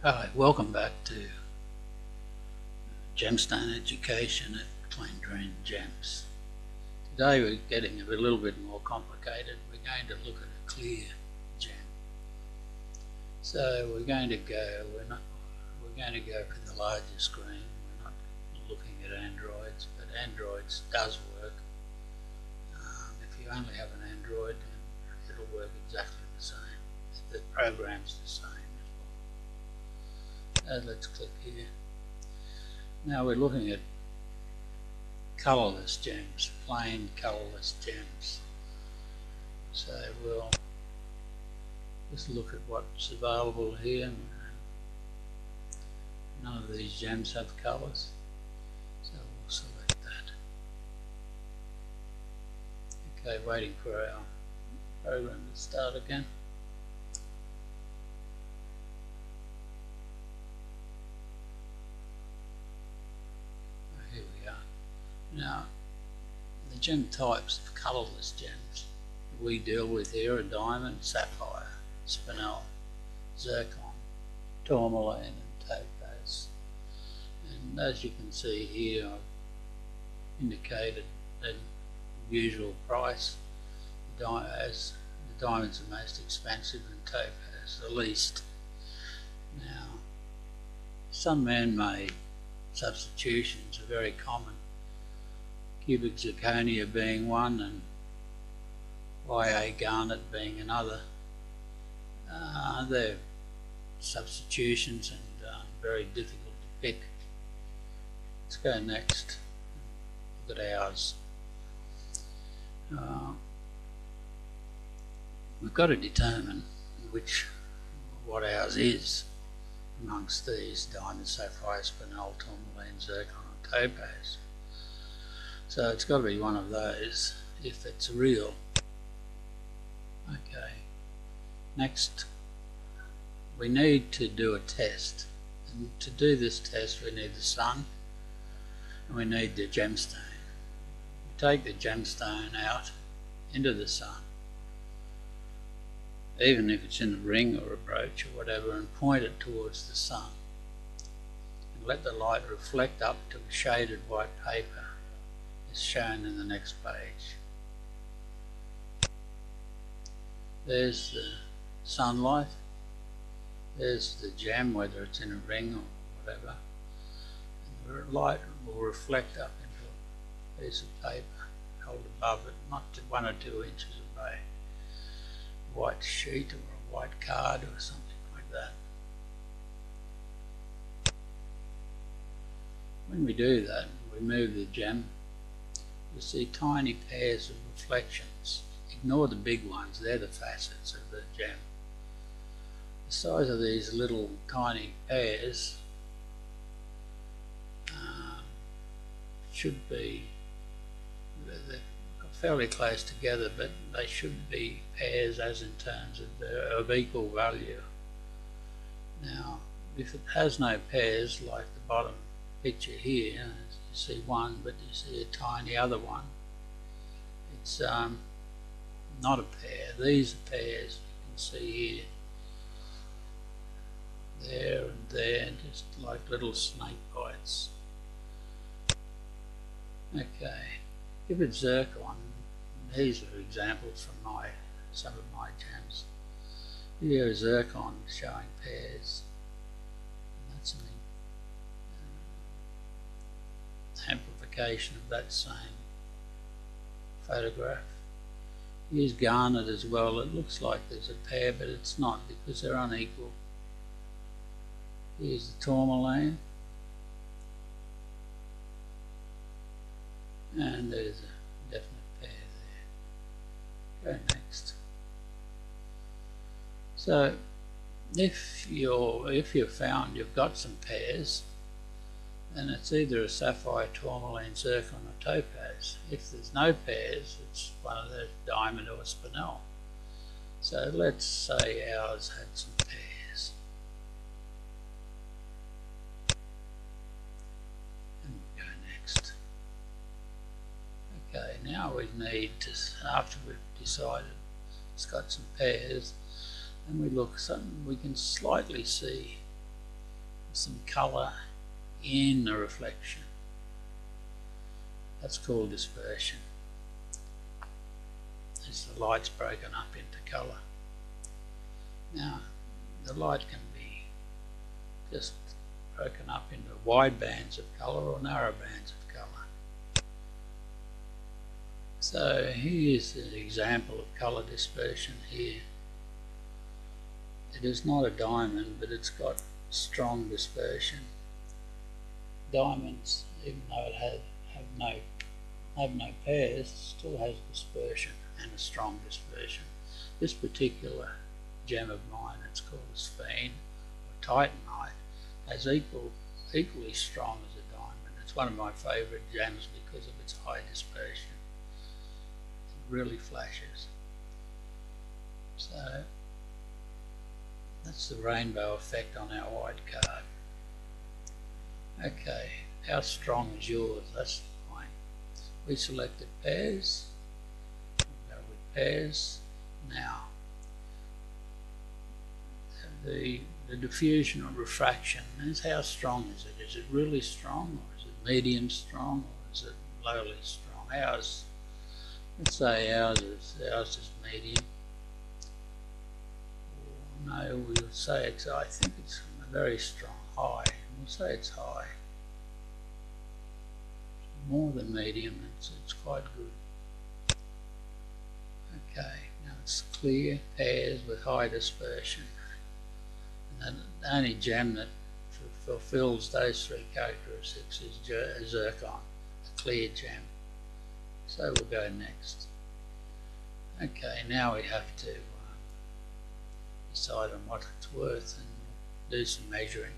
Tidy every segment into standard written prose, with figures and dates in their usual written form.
Hi, welcome back to Gemstone Education at Clean Green Gems. Today we're getting a little bit more complicated. We're going to look at a clear gem. So we're going to go for the larger screen. We're not looking at Androids, but Androids does work. If you only have an Android, then it'll work exactly the same. The program's the same. Let's click here. Now we're looking at colourless gems, plain colourless gems. So we'll just look at what's available here. None of these gems have colours, so we'll select that. Okay, waiting for our program to start again. Here we are. Now, the gem types of colourless gems that we deal with here are diamond, sapphire, spinel, zircon, tourmaline and topaz. And as you can see here, I've indicated the usual price, as the diamond's the most expensive and topaz the least. Now, some man-made substitutions are very common, cubic zirconia being one and YA garnet being another. They're substitutions and very difficult to pick. Let's go next. Look at ours. We've got to determine what ours is amongst these: diamond, sapphire, spinel, tourmaline, zircon and topaz. So it's got to be one of those if it's real. Okay, next we need to do a test, and to do this test we need the sun and we need the gemstone. We take the gemstone out into the sun, even if it's in a ring or a brooch or whatever, and point it towards the sun and let the light reflect up to a shaded white paper as shown in the next page. There's the sunlight, there's the gem, whether it's in a ring or whatever, and the light will reflect up into a piece of paper held above it, not 1 or 2 inches away. White sheet or a white card or something like that. When we do that, we move the gem, you'll see tiny pairs of reflections. Ignore the big ones, they're the facets of the gem. The size of these little tiny pairs should be, they're fairly close together, but they should be pairs as in terms of equal value. Now, if it has no pairs, like the bottom picture here, you see one, but you see a tiny other one, it's not a pair. These are pairs, you can see here, there and there, just like little snake bites. Okay, if it's zircon, these are examples from some of my gems. Here is zircon showing pairs. And that's an amplification of that same photograph. Here's garnet as well. It looks like there's a pair, but it's not because they're unequal. Here's the tourmaline. And there's a definite pair there. Go next. So if you've found you've got some pairs, then it's either a sapphire, tourmaline, zircon or topaz. If there's no pairs, it's one of those diamond or spinel. So let's say ours had some pairs. And we'll go next. Okay, now we need to, after we've decided it's got some pairs, and we look, we can slightly see some colour in the reflection. That's called dispersion. As the light's broken up into colour. Now, the light can be just broken up into wide bands of colour or narrow bands of colour. So here's an example of colour dispersion here. It is not a diamond, but it's got strong dispersion. Diamonds, even though it have no pairs, still has dispersion and a strong dispersion. This particular gem of mine, it's called a sphene or titanite, has equally strong as a diamond. It's one of my favourite gems because of its high dispersion. It really flashes. So that's the rainbow effect on our white card. Okay, how strong is yours? That's fine. We selected pairs. We'll go with pairs. Now, the diffusion or refraction is how strong is it? Is it really strong, or is it medium strong, or is it lowly strong? Ours, let's say ours is medium. No, we'll say it's, I think it's a very strong high. We'll say it's high. More than medium, it's quite good. Okay, now it's clear pairs with high dispersion. And the only gem that fulfills those three characteristics is zircon, a clear gem. So we'll go next. Okay, now we have to decide on what it's worth and do some measuring.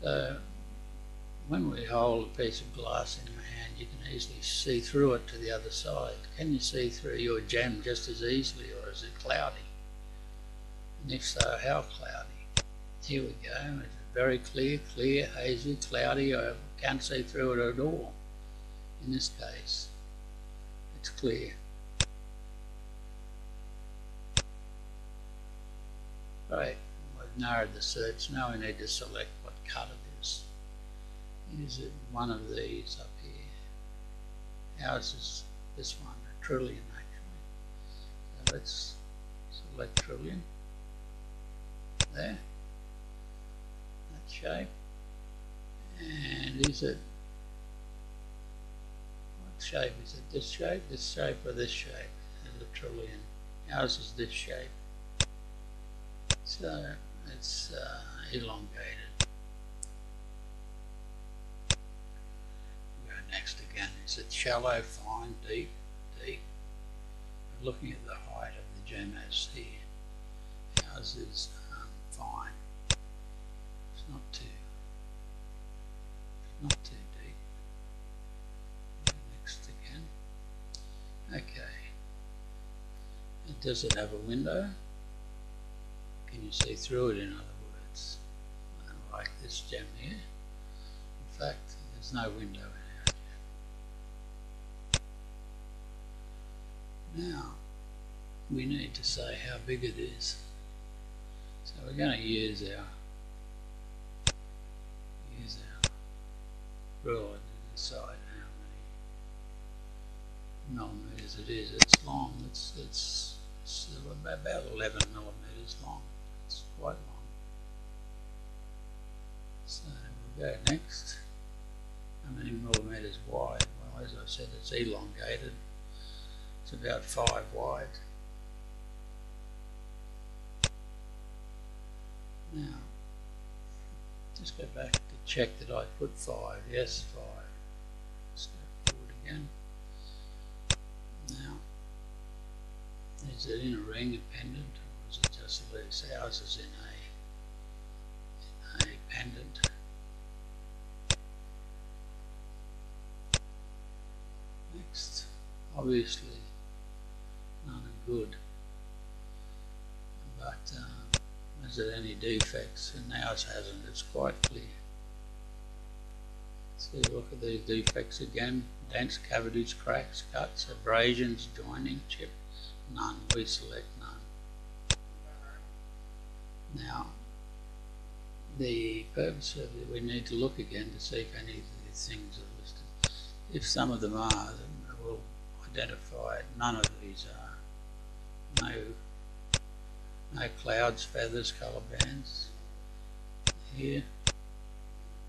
So when we hold a piece of glass in your hand, you can easily see through it to the other side. Can you see through your gem just as easily, or is it cloudy? And if so, how cloudy? Here we go. Is it very clear, hazy, cloudy, or can't see through it at all? In this case, it's clear. Right, we've narrowed the search. Now we need to select what cut it is. Is it one of these up here? Ours is this one, a trillion actually. So let's select trillion. There. That shape. And is it, what shape is it? This shape, or this shape? Is a trillion. Ours is this shape. So it's elongated. Go next again. Is it shallow, fine, deep, deep? We're looking at the height of the gem as here. Ours is fine. It's not too deep. Go next again. Okay. And does it have a window? Can you see through it, in other words? Like this gem here. In fact, there's no window in our gem. Now, we need to say how big it is. So we're going to use our ruler to decide how many millimeters it is. It's long. It's about 11 millimeters long. It's quite long. So we'll go next. How many millimeters wide? Well, as I said, it's elongated. It's about 5 wide. Now, just go back to check that I put 5. Yes, 5. Let's go forward again. Now, is it in a ring, a pendant, or is it just loose? Ours is in a pendant. Next, obviously none are good, but is there any defects? And ours hasn't. It's quite clear. So look at these defects again. Dents, cavities, cracks, cuts, abrasions, joining, chip. None. We select none. Now, the purpose of it, we need to look again to see if any of these things are listed. If some of them are, then we'll identify it. None of these are. No clouds, feathers, colour bands here.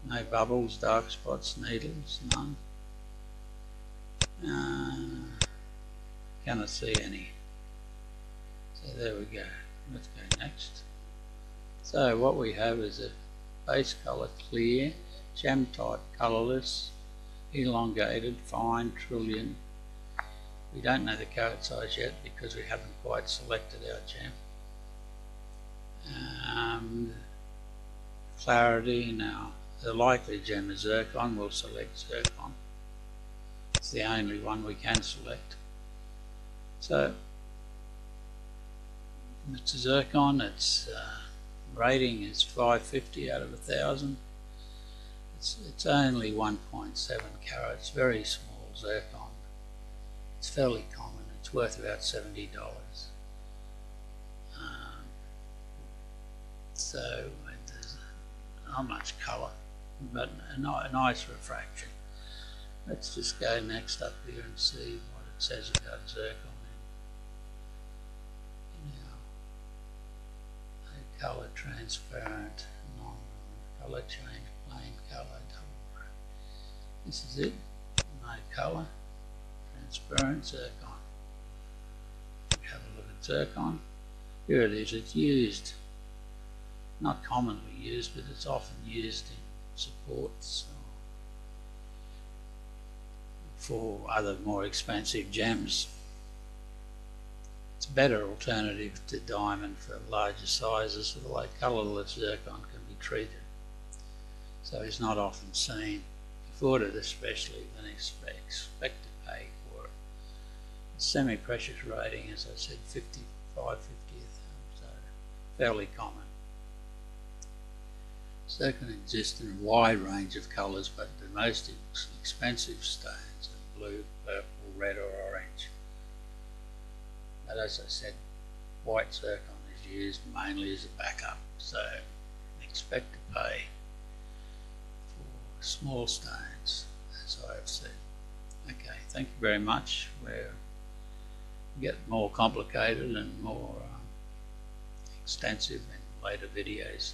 No bubbles, dark spots, needles, none. Cannot see any. So there we go. Let's go next. So what we have is a base colour clear, gem type colourless, elongated, fine, trillion. We don't know the carat size yet because we haven't quite selected our gem. Clarity, now the likely gem is zircon, we'll select zircon. It's the only one we can select. So it's zircon, its rating is 550 out of 1,000. It's only 1.7 carats, very small zircon. It's fairly common, it's worth about $70. So there's not much colour, but a nice refraction. Let's just go next up here and see what it says about zircon. Now, colour transparent, non-colour change, plain colour, double. This is it, no colour, transparent zircon. Have a look at zircon. Here it is, it's used. Not commonly used, but it's often used in supports for other more expensive gems. It's a better alternative to diamond for larger sizes, the way colourless zircon can be treated. So it's not often seen. If ordered especially, then expect to pay for it. The semi-precious rating, as I said, 55, 50th, so fairly common. Zircon exists in a wide range of colours, but the most expensive stones are blue, purple, red or orange. But as I said, white zircon is used mainly as a backup, so expect to pay for small stones, as I have said. Okay, thank you very much. We'll get more complicated and more extensive in later videos.